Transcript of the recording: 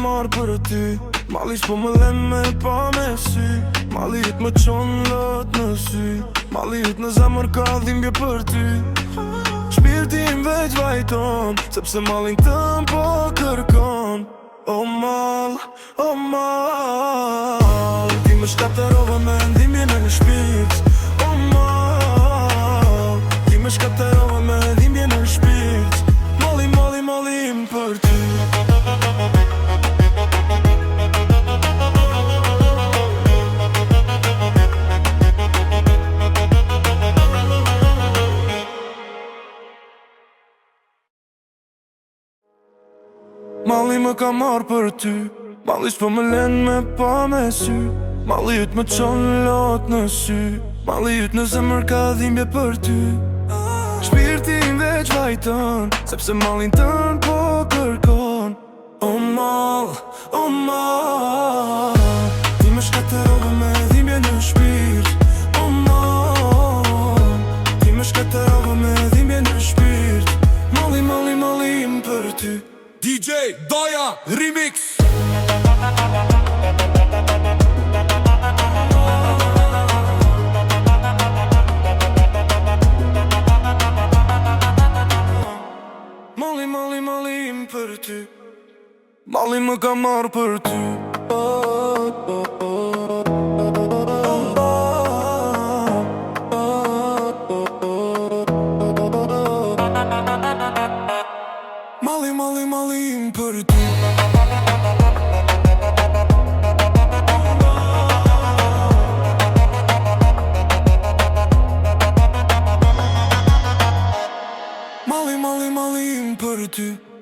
marrë për ty. Mali s'po më lem me pa me sy. Mali jut më qonë lot në sy. Mali jut në zemër ka dhimbje për ty. Shpirti im veç vajton, sepse malin tëm po kërkon. O mal, ti më shkatërove me dhimbje në shpirt. O mal, ti më shkatërove me dhimbje në shpirt. Mali im për ty. Mali më ka marrë për ty. Mali s'po më len me pa me sy. Mali jut më qonë lot në sy. Mali jut në zemër ka dhimbje për ty. Shpirti im veç vajton, sepse malin tën po kërkon. O mal, ti më shkatërove me dhimbje në shpirt. O mal, ti më shkatërove me dhimbje në shpirt. Mali im për ty. DJ Doja Remix. Mali im për ty. Mali më ka marrë për ty. Mali im për ty. Mali im për ty.